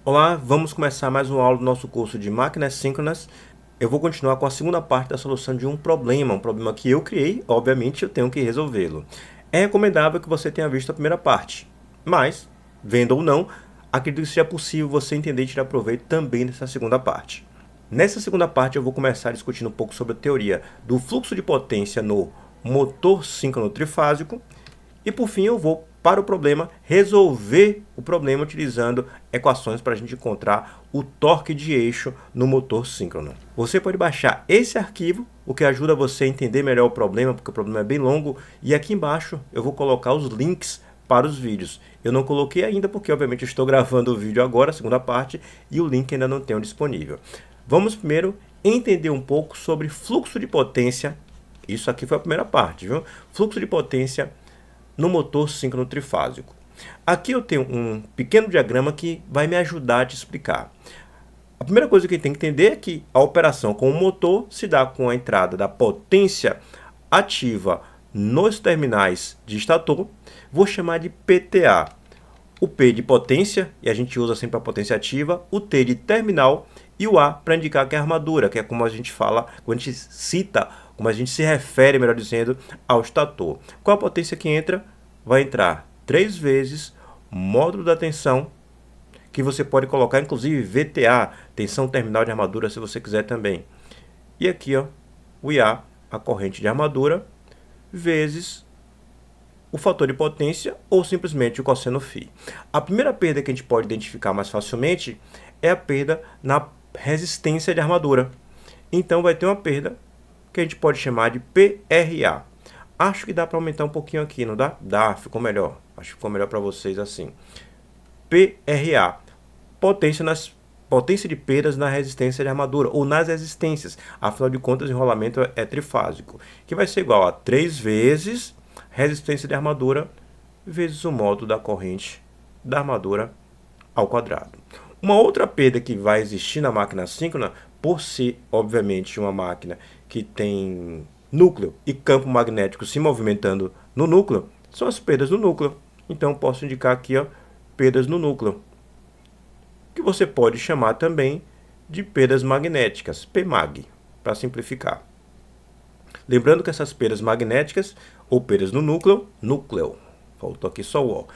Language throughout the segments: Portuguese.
Olá, vamos começar mais uma aula do nosso curso de máquinas síncronas. Eu vou continuar com a segunda parte da solução de um problema que eu criei, obviamente eu tenho que resolvê-lo. É recomendável que você tenha visto a primeira parte, mas, vendo ou não, acredito que seja possível você entender e tirar proveito também dessa segunda parte. Nessa segunda parte eu vou começar discutindo um pouco sobre a teoria do fluxo de potência no motor síncrono trifásico e por fim eu vou para o problema resolver o problema utilizando equações para a gente encontrar o torque de eixo no motor síncrono. Você pode baixar esse arquivo, o que ajuda você a entender melhor o problema, porque o problema é bem longo, e aqui embaixo eu vou colocar os links para os vídeos. Eu não coloquei ainda porque obviamente eu estou gravando o vídeo agora, a segunda parte, e o link ainda não tenho disponível. Vamos primeiro entender um pouco sobre fluxo de potência. Isso aqui foi a primeira parte, viu? Fluxo de potência no motor síncrono trifásico. Aqui eu tenho um pequeno diagrama que vai me ajudar a te explicar. A primeira coisa que tem que entender é que a operação com o motor se dá com a entrada da potência ativa nos terminais de estator. Vou chamar de PTA. O P de potência, e a gente usa sempre a potência ativa, o T de terminal e o A para indicar que é a armadura, que é como a gente fala, quando a gente cita, como a gente se refere, melhor dizendo, ao estator. Qual a potência que entra? Vai entrar 3 vezes módulo da tensão, que você pode colocar inclusive VTA, tensão terminal de armadura, se você quiser também. E aqui, ó, o IA, a corrente de armadura, vezes o fator de potência ou simplesmente o cosseno φ. A primeira perda que a gente pode identificar mais facilmente é a perda na resistência de armadura. Então vai ter uma perda que a gente pode chamar de PRA. Acho que dá para aumentar um pouquinho aqui, não dá? Dá, ficou melhor. Acho que ficou melhor para vocês assim. PRA, potência de perdas na resistência de armadura, ou nas resistências. Afinal de contas, o enrolamento é trifásico, que vai ser igual a 3 vezes resistência de armadura vezes o módulo da corrente da armadura ao quadrado. Uma outra perda que vai existir na máquina síncrona, por ser, obviamente, uma máquina que tem núcleo e campo magnético se movimentando no núcleo, são as perdas no núcleo. Então, posso indicar aqui, ó, perdas no núcleo, que você pode chamar também de perdas magnéticas, PMAG, para simplificar. Lembrando que essas perdas magnéticas, ou perdas no núcleo, faltou aqui só o O,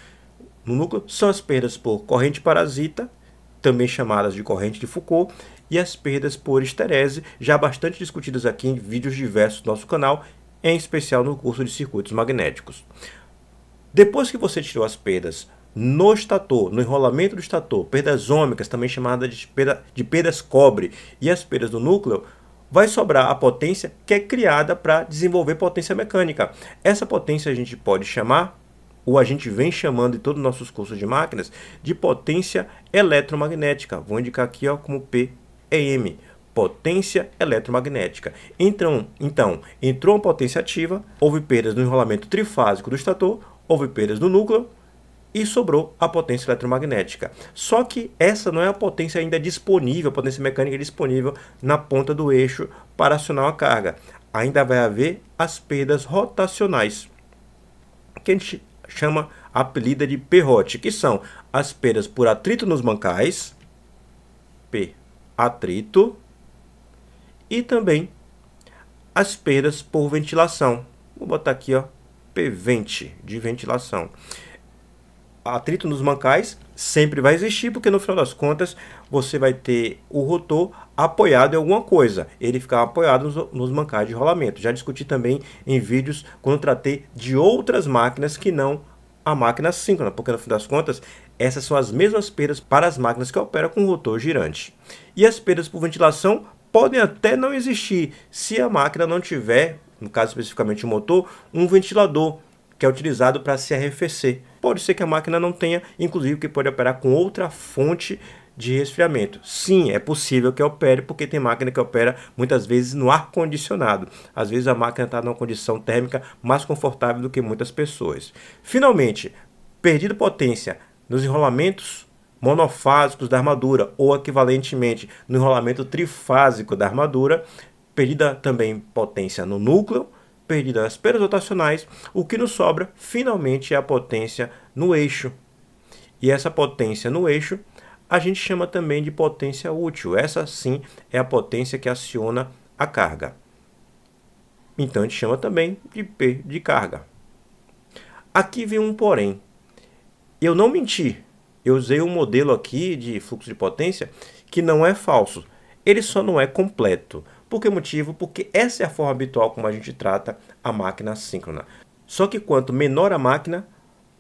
no núcleo, são as perdas por corrente parasita, também chamadas de corrente de Foucault, e as perdas por esterese, já bastante discutidas aqui em vídeos diversos do nosso canal, em especial no curso de circuitos magnéticos. Depois que você tirou as perdas no estator, no enrolamento do estator, perdas ômicas, também chamadas de perdas cobre, e as perdas do núcleo, vai sobrar a potência que é criada para desenvolver potência mecânica. Essa potência a gente pode chamar, ou a gente vem chamando em todos os nossos cursos de máquinas, de potência eletromagnética. Vou indicar aqui, ó, como PEM, potência eletromagnética. Então, entrou uma potência ativa, houve perdas no enrolamento trifásico do estator, houve perdas no núcleo, e sobrou a potência eletromagnética. Só que essa não é a potência ainda disponível, a potência mecânica disponível na ponta do eixo para acionar a carga. Ainda vai haver as perdas rotacionais, que a gente chama apelida de PROT, que são as perdas por atrito nos bancais, P, atrito, e também as perdas por ventilação. Vou botar aqui, ó, PVent, de ventilação. Atrito nos bancais sempre vai existir, porque no final das contas você vai ter o rotor apoiado em alguma coisa, ele ficar apoiado nos bancais de rolamento. Já discuti também em vídeos quando tratei de outras máquinas que não a máquina síncrona, porque no fim das contas essas são as mesmas perdas para as máquinas que operam com rotor girante. E as perdas por ventilação podem até não existir se a máquina não tiver, no caso especificamente o motor, um ventilador que é utilizado para se arrefecer. Pode ser que a máquina não tenha, inclusive que pode operar com outra fonte de resfriamento. Sim, é possível que opere, porque tem máquina que opera muitas vezes no ar-condicionado. Às vezes a máquina está numa condição térmica mais confortável do que muitas pessoas. Finalmente, perdida potência nos enrolamentos monofásicos da armadura, ou equivalentemente no enrolamento trifásico da armadura, perdida também potência no núcleo, perdida as perdas rotacionais, o que nos sobra finalmente é a potência no eixo. E essa potência no eixo, a gente chama também de potência útil. Essa sim é a potência que aciona a carga. Então a gente chama também de P de carga. Aqui vem um porém. Eu não menti. Eu usei um modelo aqui de fluxo de potência que não é falso. Ele só não é completo. Por que motivo? Porque essa é a forma habitual como a gente trata a máquina assíncrona. Só que quanto menor a máquina,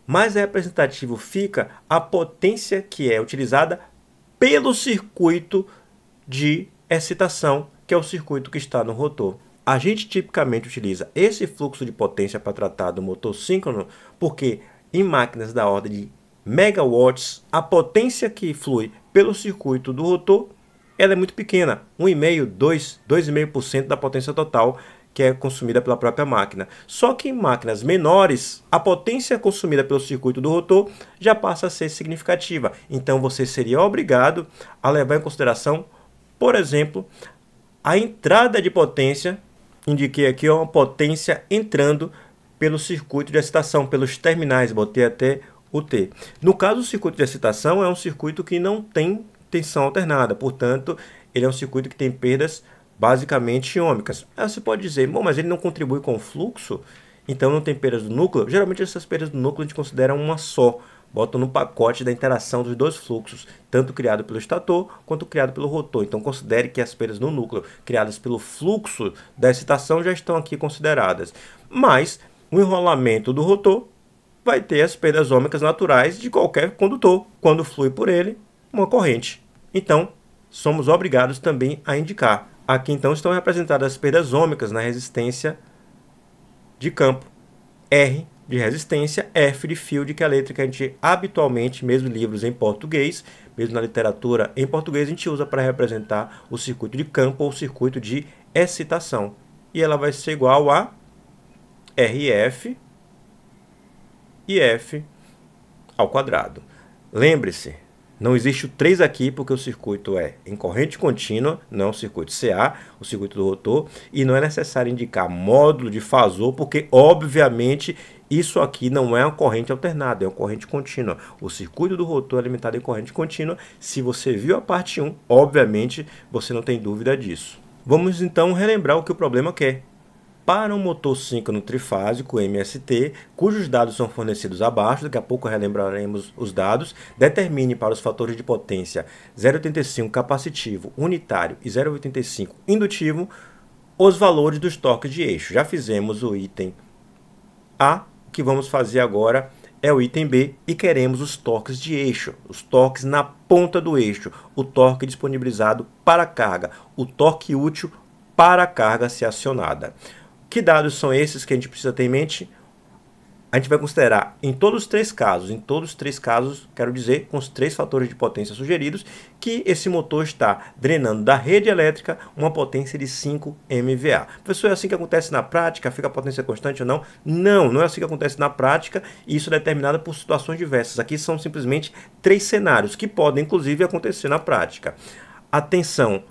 mais representativo fica a potência que é utilizada pelo circuito de excitação, que é o circuito que está no rotor. A gente tipicamente utiliza esse fluxo de potência para tratar do motor síncrono, porque em máquinas da ordem de megawatts, a potência que flui pelo circuito do rotor ela é muito pequena, 1,5%, 2,5% da potência total que é consumida pela própria máquina. Só que em máquinas menores, a potência consumida pelo circuito do rotor já passa a ser significativa. Então você seria obrigado a levar em consideração, por exemplo, a entrada de potência. Indiquei aqui uma potência entrando pelo circuito de excitação, pelos terminais, botei até o T. No caso, o circuito de excitação é um circuito que não tem tensão alternada, portanto, ele é um circuito que tem perdas basicamente ômicas. Aí você pode dizer, bom, mas ele não contribui com o fluxo, então não tem perdas do núcleo? Geralmente essas perdas do núcleo a gente considera uma só, bota no pacote da interação dos dois fluxos, tanto criado pelo estator quanto criado pelo rotor. Então considere que as perdas no núcleo criadas pelo fluxo da excitação já estão aqui consideradas. Mas o enrolamento do rotor vai ter as perdas ômicas naturais de qualquer condutor, quando flui por ele uma corrente. Então, somos obrigados também a indicar. Aqui, então, estão representadas as perdas ômicas na resistência de campo. R de resistência, F de field, que é a letra que a gente habitualmente, mesmo em livros em português, mesmo na literatura em português, a gente usa para representar o circuito de campo ou o circuito de excitação. E ela vai ser igual a RF e F ao quadrado. Lembre-se, não existe o 3 aqui porque o circuito é em corrente contínua, não é um circuito CA, o circuito do rotor, e não é necessário indicar módulo de fasor, porque obviamente isso aqui não é uma corrente alternada, é uma corrente contínua. O circuito do rotor é alimentado em corrente contínua. Se você viu a parte 1, obviamente você não tem dúvida disso. Vamos então relembrar o que o problema quer. Para um motor síncrono trifásico MST, cujos dados são fornecidos abaixo, daqui a pouco relembraremos os dados, determine para os fatores de potência 0,85 capacitivo unitário e 0,85 indutivo os valores dos torques de eixo. Já fizemos o item A, o que vamos fazer agora é o item B e queremos os torques de eixo, os torques na ponta do eixo, o torque disponibilizado para a carga, o torque útil para a carga ser acionada. Que dados são esses que a gente precisa ter em mente? A gente vai considerar em todos os três casos, quero dizer, com os 3 fatores de potência sugeridos, que esse motor está drenando da rede elétrica uma potência de 5 MVA. Professor, é assim que acontece na prática? Fica a potência constante ou não? Não, não é assim que acontece na prática, e isso é determinado por situações diversas. Aqui são simplesmente 3 cenários que podem, inclusive, acontecer na prática. A tensão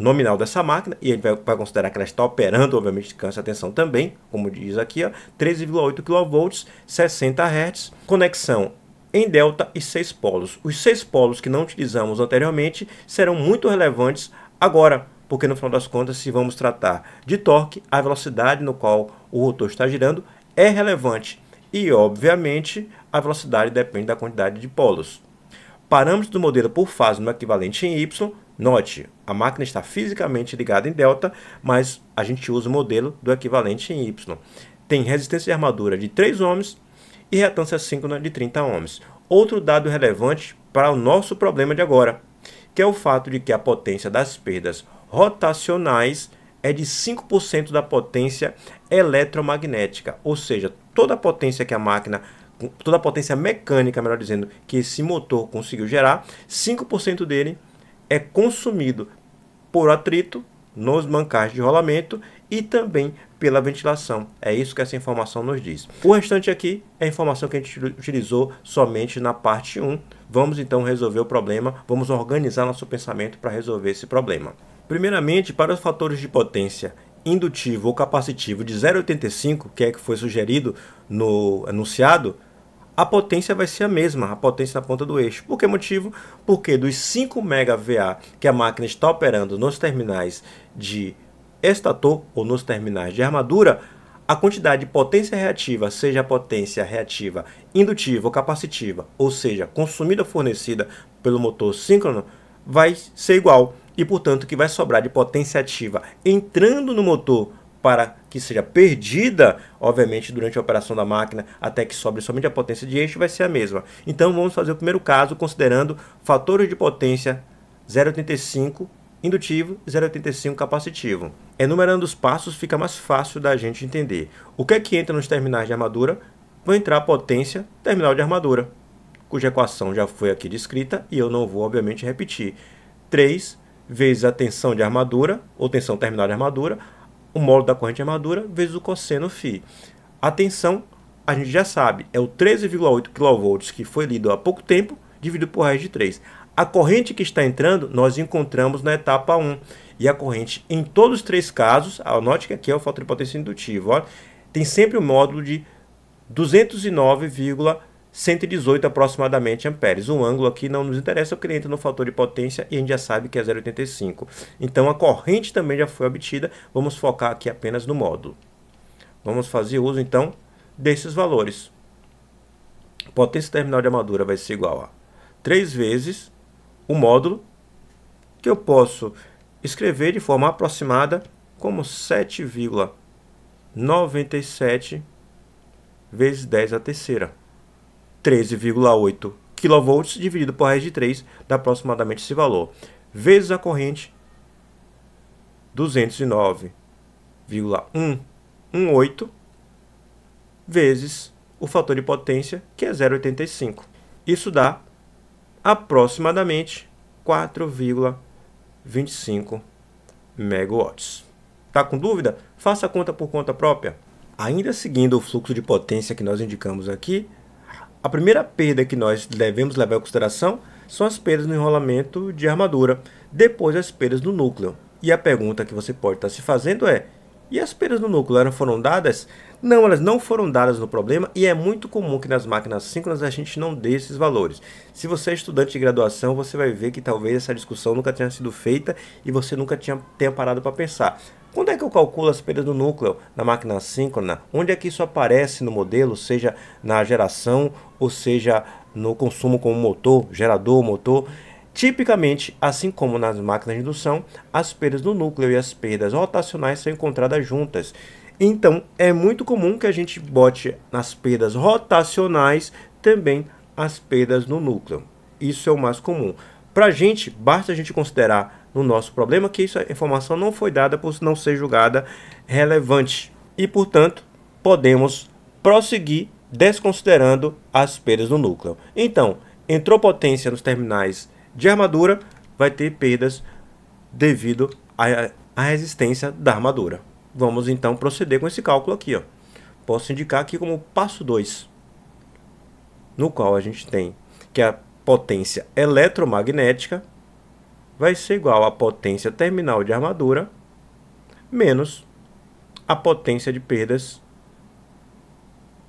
nominal dessa máquina, e a gente vai considerar que ela está operando, obviamente, cansa a tensão também, como diz aqui, 13,8 kV, 60 Hz, conexão em delta e 6 polos. Os 6 polos que não utilizamos anteriormente serão muito relevantes agora, porque no final das contas, se vamos tratar de torque, a velocidade no qual o rotor está girando é relevante, e obviamente a velocidade depende da quantidade de polos. Parâmetros do modelo por fase no equivalente em Y. Note, a máquina está fisicamente ligada em delta, mas a gente usa o modelo do equivalente em Y. Tem resistência de armadura de 3 ohms e reatância síncrona de 30 ohms. Outro dado relevante para o nosso problema de agora, que é o fato de que a potência das perdas rotacionais é de 5% da potência eletromagnética, ou seja, toda a potência que a máquina, toda a potência mecânica, melhor dizendo, que esse motor conseguiu gerar, 5% dele é consumido por atrito nos mancais de rolamento e também pela ventilação. É isso que essa informação nos diz. O restante aqui é a informação que a gente utilizou somente na parte 1. Vamos então resolver o problema, vamos organizar nosso pensamento para resolver esse problema. Primeiramente, para os fatores de potência indutivo ou capacitivo de 0,85, que é que foi sugerido no enunciado, a potência vai ser a mesma, a potência na ponta do eixo. Por que motivo? Porque dos 5 MVA que a máquina está operando nos terminais de estator ou nos terminais de armadura, a quantidade de potência reativa, seja a potência reativa indutiva ou capacitiva, ou seja, consumida ou fornecida pelo motor síncrono, vai ser igual. E, portanto, o que vai sobrar de potência ativa entrando no motor para que seja perdida, obviamente, durante a operação da máquina, até que sobre somente a potência de eixo, vai ser a mesma. Então, vamos fazer o primeiro caso, considerando fatores de potência 0,85 indutivo e 0,85 capacitivo. Enumerando os passos, fica mais fácil da gente entender. O que é que entra nos terminais de armadura? Vai entrar a potência terminal de armadura, cuja equação já foi aqui descrita e eu não vou, obviamente, repetir. 3 vezes a tensão de armadura, ou tensão terminal de armadura, o módulo da corrente de armadura, vezes o cosseno φ. A tensão, a gente já sabe, é o 13,8 kV que foi lido há pouco tempo, dividido por raiz de 3. A corrente que está entrando, nós encontramos na etapa 1. E a corrente, em todos os 3 casos, anote que aqui é o fator de potência indutivo, ó, tem sempre o módulo de 209,118 aproximadamente amperes. O ângulo aqui não nos interessa porque ele entra no fator de potência e a gente já sabe que é 0,85. Então a corrente também já foi obtida. Vamos focar aqui apenas no módulo. Vamos fazer uso então desses valores. Potência terminal de armadura vai ser igual a 3 vezes o módulo, que eu posso escrever de forma aproximada como 7,97 vezes 10 à terceira. 13,8 kV dividido por raiz de 3 dá aproximadamente esse valor. Vezes a corrente, 209,118 vezes o fator de potência, que é 0,85. Isso dá aproximadamente 4,25 megawatts. Tá com dúvida? Faça a conta por conta própria. Ainda seguindo o fluxo de potência que nós indicamos aqui, a primeira perda que nós devemos levar em consideração são as perdas no enrolamento de armadura, depois as perdas no núcleo. E a pergunta que você pode estar se fazendo é: e as perdas no núcleo foram dadas? Não, elas não foram dadas no problema e é muito comum que nas máquinas síncronas a gente não dê esses valores. Se você é estudante de graduação, você vai ver que talvez essa discussão nunca tenha sido feita e você nunca tenha parado para pensar. Quando é que eu calculo as perdas do núcleo na máquina síncrona? Onde é que isso aparece no modelo, seja na geração ou seja no consumo como motor, gerador, motor? Tipicamente, assim como nas máquinas de indução, as perdas do núcleo e as perdas rotacionais são encontradas juntas. Então, é muito comum que a gente bote nas perdas rotacionais também as perdas no núcleo. Isso é o mais comum. Para a gente, basta a gente considerar no nosso problema que essa informação não foi dada por não ser julgada relevante. E, portanto, podemos prosseguir desconsiderando as perdas no núcleo. Então, entrou potência nos terminais de armadura, vai ter perdas devido à resistência da armadura. Vamos então proceder com esse cálculo aqui, ó. Posso indicar aqui como passo 2, no qual a gente tem que a potência eletromagnética vai ser igual à potência terminal de armadura menos a potência de perdas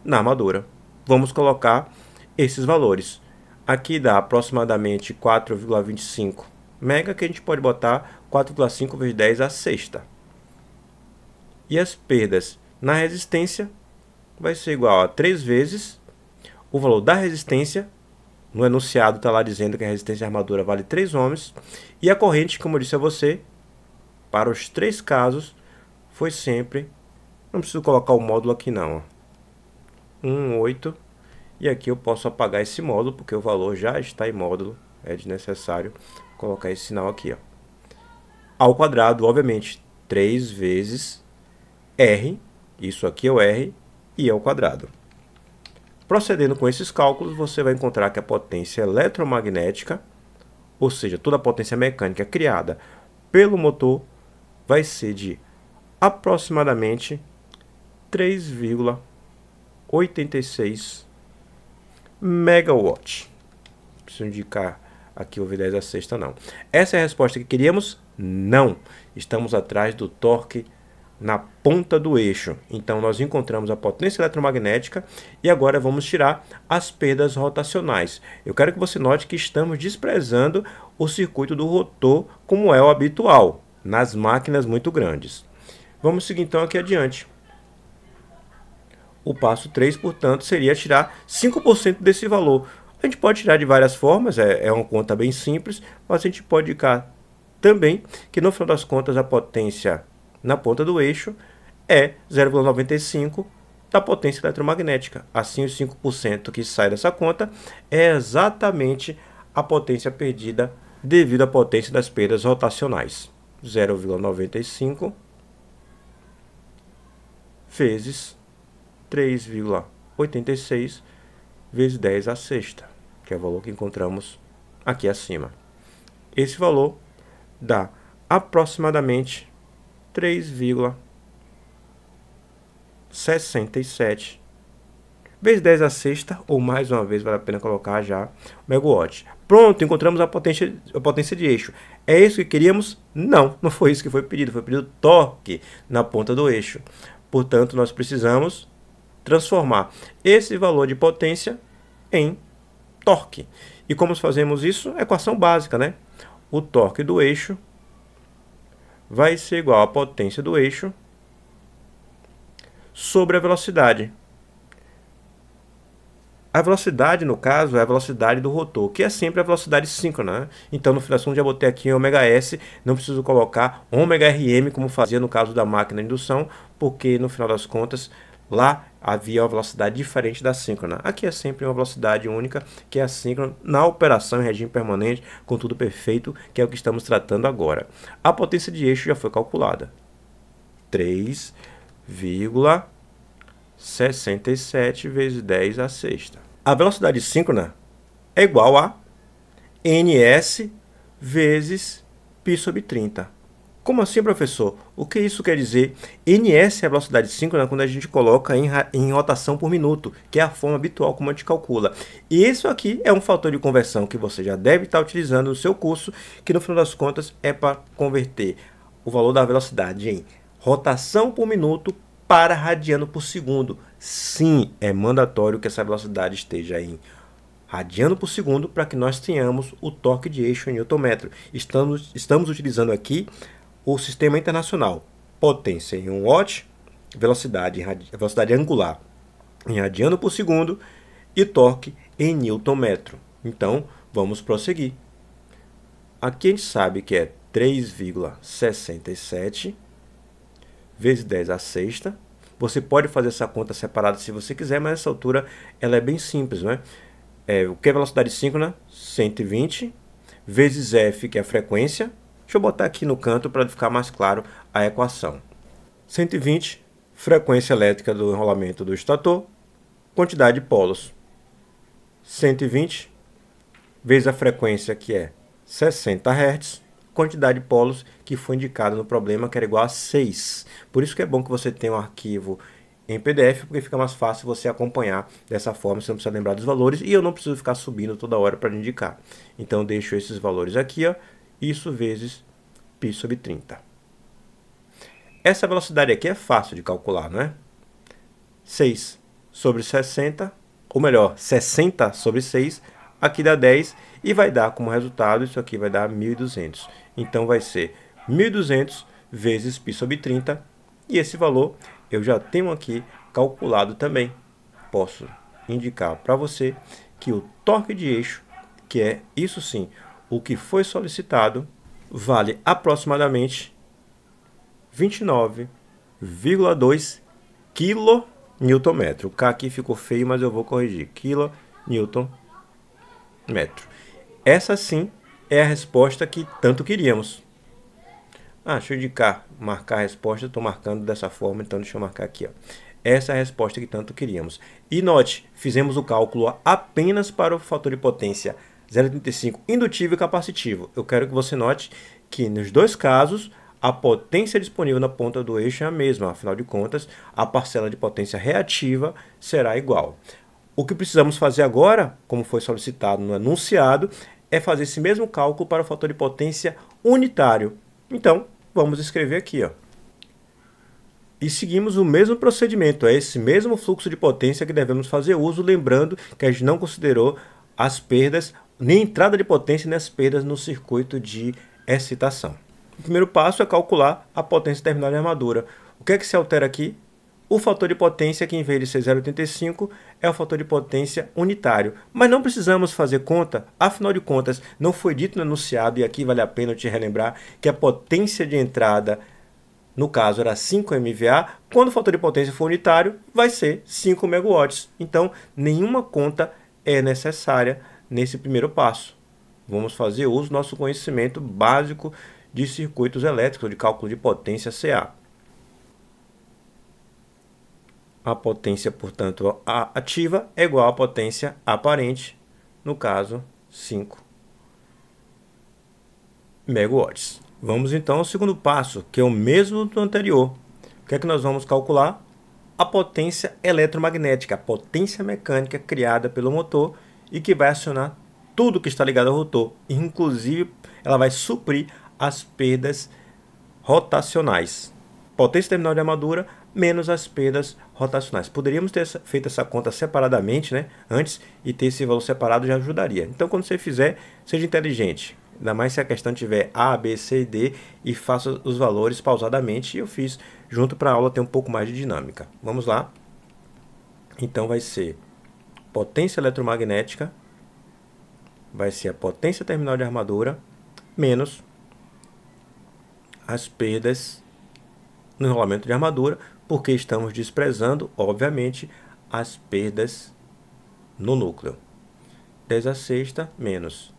na armadura. Vamos colocar esses valores. Aqui dá aproximadamente 4,25 mega, que a gente pode botar 4,5 vezes 10 à sexta. E as perdas na resistência vai ser igual a 3 vezes o valor da resistência. No enunciado está lá dizendo que a resistência de armadura vale 3 ohms. E a corrente, como eu disse a você, para os 3 casos, foi sempre... Não preciso colocar o módulo aqui não. 1,8. E aqui eu posso apagar esse módulo, porque o valor já está em módulo. É desnecessário colocar esse sinal aqui, ó. Ao quadrado, obviamente, 3 vezes R. Isso aqui é o R e ao quadrado. Procedendo com esses cálculos, você vai encontrar que a potência eletromagnética, ou seja, toda a potência mecânica criada pelo motor, vai ser de aproximadamente 3,86 megawatt. Preciso indicar aqui o V10 à sexta, não. Essa é a resposta que queríamos? Não. Estamos atrás do torque na ponta do eixo. Então, nós encontramos a potência eletromagnética e agora vamos tirar as perdas rotacionais. Eu quero que você note que estamos desprezando o circuito do rotor, como é o habitual nas máquinas muito grandes. Vamos seguir então aqui adiante. O passo 3, portanto, seria tirar 5% desse valor. A gente pode tirar de várias formas, é uma conta bem simples, mas a gente pode indicar também que no final das contas a potência na ponta do eixo é 0,95 da potência eletromagnética. Assim, os 5% que sai dessa conta é exatamente a potência perdida devido à potência das perdas rotacionais. 0,95 vezes 3,86 vezes 10 à sexta, que é o valor que encontramos aqui acima. Esse valor dá aproximadamente 3,67 vezes 10 à sexta, ou mais uma vez, vale a pena colocar já megawatt. Pronto, encontramos a potência de eixo. É isso que queríamos? Não, não foi isso que foi pedido. Foi pedido torque na ponta do eixo. Portanto, nós precisamos transformar esse valor de potência em torque. E como fazemos isso? Equação básica, né? O torque do eixo vai ser igual à potência do eixo sobre a velocidade. A velocidade, no caso, é a velocidade do rotor, que é sempre a velocidade síncrona, né? Então, no final das contas, já botei aqui ω/s, não preciso colocar ω/rm, como fazia no caso da máquina de indução, porque, no final das contas, lá havia uma velocidade diferente da síncrona. Aqui é sempre uma velocidade única, que é a síncrona, na operação em regime permanente, com tudo perfeito, que é o que estamos tratando agora. A potência de eixo já foi calculada. 3,67 vezes 10 à sexta. A velocidade síncrona é igual a ns vezes π/30. Como assim, professor? O que isso quer dizer? ns é a velocidade síncrona quando a gente coloca em rotação por minuto, que é a forma habitual como a gente calcula. E isso aqui é um fator de conversão que você já deve estar utilizando no seu curso, que no final das contas é para converter o valor da velocidade em rotação por minuto para radiano por segundo. Sim, é mandatório que essa velocidade esteja em radiano por segundo para que nós tenhamos o torque de eixo em newton-metro. Estamos utilizando aqui o sistema internacional. Potência em 1 watt, velocidade angular em radiano por segundo e torque em newton-metro. Então, vamos prosseguir. Aqui a gente sabe que é 3,67 vezes 10 à sexta. Você pode fazer essa conta separada se você quiser, mas nessa altura ela é bem simples, né? O que é velocidade síncrona? 120 vezes F, que é a frequência. Deixa eu botar aqui no canto para ficar mais claro a equação. 120, frequência elétrica do enrolamento do estator, quantidade de polos. 120 vezes a frequência, que é 60 Hz, quantidade de polos que foi indicada no problema, que era igual a 6. Por isso que é bom que você tenha um arquivo em PDF, porque fica mais fácil você acompanhar dessa forma, você não precisa lembrar dos valores, e eu não preciso ficar subindo toda hora para indicar. Então, deixo esses valores aqui, ó, isso vezes π/30. Essa velocidade aqui é fácil de calcular, não é? 6 sobre 60, ou melhor, 60 sobre 6, aqui dá 10, e vai dar como resultado, isso aqui vai dar 1.200. Então, vai ser 1.200 vezes π/30, e esse valor eu já tenho aqui calculado também. Posso indicar para você que o torque de eixo, que é isso sim, o que foi solicitado, vale aproximadamente 29,2 kNm. O K aqui ficou feio, mas eu vou corrigir. kNm. Essa sim é a resposta que tanto queríamos. Deixa eu marcar a resposta. Estou marcando dessa forma, então deixa eu marcar aqui, ó. Essa é a resposta que tanto queríamos. E note, fizemos o cálculo apenas para o fator de potência 0,35 indutivo e capacitivo. Eu quero que você note que nos dois casos a potência disponível na ponta do eixo é a mesma. Afinal de contas, a parcela de potência reativa será igual. O que precisamos fazer agora, como foi solicitado no enunciado, é fazer esse mesmo cálculo para o fator de potência unitário. Então, vamos escrever aqui, ó. E seguimos o mesmo procedimento, é esse mesmo fluxo de potência que devemos fazer uso, lembrando que a gente não considerou as perdas, nem entrada de potência, nem as perdas no circuito de excitação. O primeiro passo é calcular a potência terminal de armadura. O que é que se altera aqui? O fator de potência, que em vez de ser 0,85, é o fator de potência unitário. Mas não precisamos fazer conta, afinal de contas, não foi dito no enunciado, e aqui vale a pena eu te relembrar, que a potência de entrada, no caso, era 5 MVA, quando o fator de potência for unitário, vai ser 5 MW. Então, nenhuma conta é necessária nesse primeiro passo. Vamos fazer uso do nosso conhecimento básico de circuitos elétricos, de cálculo de potência CA. A potência, portanto, ativa é igual à potência aparente, no caso, 5 megawatts. Vamos então ao segundo passo, que é o mesmo do anterior. O que é que nós vamos calcular? A potência eletromagnética, a potência mecânica criada pelo motor e que vai acionar tudo que está ligado ao rotor. Inclusive, ela vai suprir as perdas rotacionais. Potência terminal de armadura menos as perdas rotacionais. Poderíamos ter feito essa conta separadamente, né, antes, e ter esse valor separado já ajudaria. Então, quando você fizer, seja inteligente. Ainda mais se a questão tiver A, B, C e D, e faça os valores pausadamente. E eu fiz junto para a aula ter um pouco mais de dinâmica. Vamos lá. Então vai ser potência eletromagnética, vai ser a potência terminal de armadura, menos as perdas no enrolamento de armadura, porque estamos desprezando, obviamente, as perdas no núcleo. 10 a sexta menos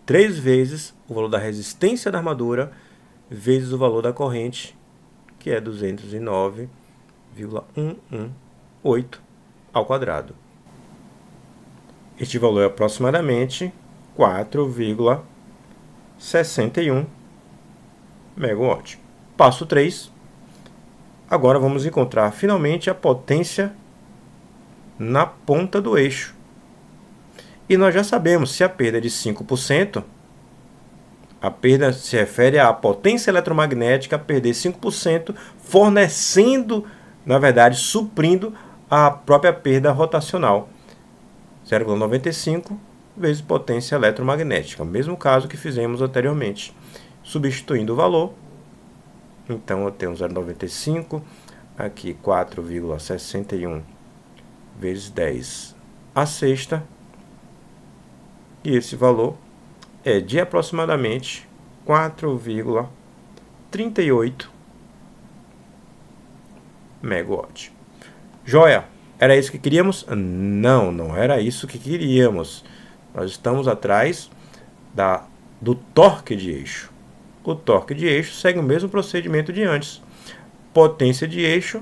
3 vezes o valor da resistência da armadura vezes o valor da corrente, que é 209,118 ao quadrado. Este valor é aproximadamente 4,61 megawatt. Passo 3. Agora vamos encontrar finalmente a potência na ponta do eixo. E nós já sabemos, se a perda é de 5%, a perda se refere à potência eletromagnética perder 5%, fornecendo, na verdade, suprindo a própria perda rotacional. 0,95 vezes potência eletromagnética. O mesmo caso que fizemos anteriormente. Substituindo o valor, então eu tenho 0,95, aqui 4,61 vezes 10 a sexta, e esse valor é de aproximadamente 4,38 megawatt. Joia! Era isso que queríamos? Não, não era isso que queríamos. Nós estamos atrás do torque de eixo. O torque de eixo segue o mesmo procedimento de antes. Potência de eixo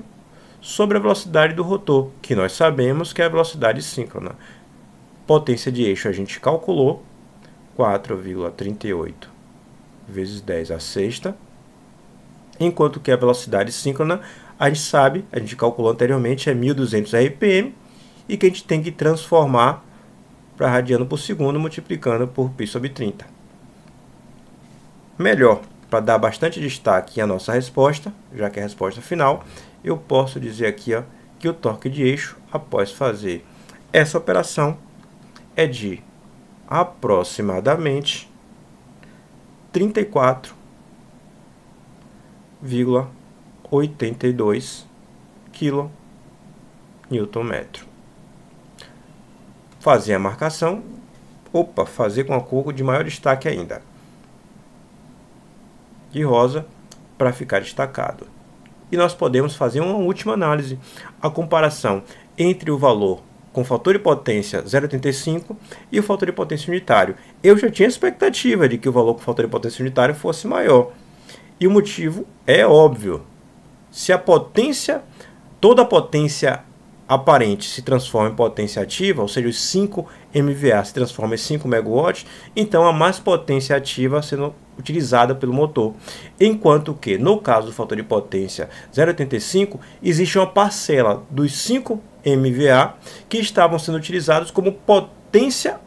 sobre a velocidade do rotor, que nós sabemos que é a velocidade síncrona. Potência de eixo a gente calculou, 4,38 vezes 10 a sexta, enquanto que a velocidade síncrona, a gente sabe, a gente calculou anteriormente, é 1.200 RPM, e que a gente tem que transformar para radiano por segundo, multiplicando por π sobre 30. Melhor, para dar bastante destaque à nossa resposta, já que é a resposta final, eu posso dizer aqui que o torque de eixo, após fazer essa operação, é de aproximadamente 34,82 kNm. Fazer a marcação, fazer com a cor de maior destaque ainda, de rosa, para ficar destacado. E nós podemos fazer uma última análise, a comparação entre o valor com fator de potência 0,85 e o fator de potência unitário. Eu já tinha expectativa de que o valor com fator de potência unitário fosse maior. E o motivo é óbvio. Se a potência, toda a potência aparente se transforma em potência ativa, ou seja, os 5 MVA se transforma em 5 MW, então a mais potência ativa sendo utilizada pelo motor. Enquanto que, no caso do fator de potência 0,85, existe uma parcela dos 5 MVA que estavam sendo utilizados como potência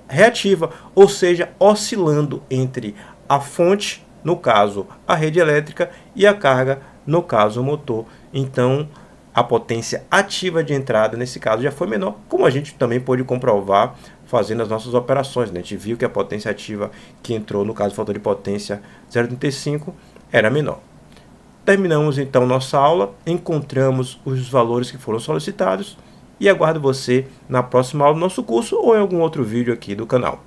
reativa, ou seja, oscilando entre a fonte, no caso a rede elétrica, e a carga, no caso o motor, Então a potência ativa de entrada nesse caso já foi menor, como a gente também pôde comprovar fazendo as nossas operações, né? A gente viu que a potência ativa que entrou, no caso do fator de potência 0,35, era menor. Terminamos então nossa aula, encontramos os valores que foram solicitados e aguardo você na próxima aula do nosso curso ou em algum outro vídeo aqui do canal.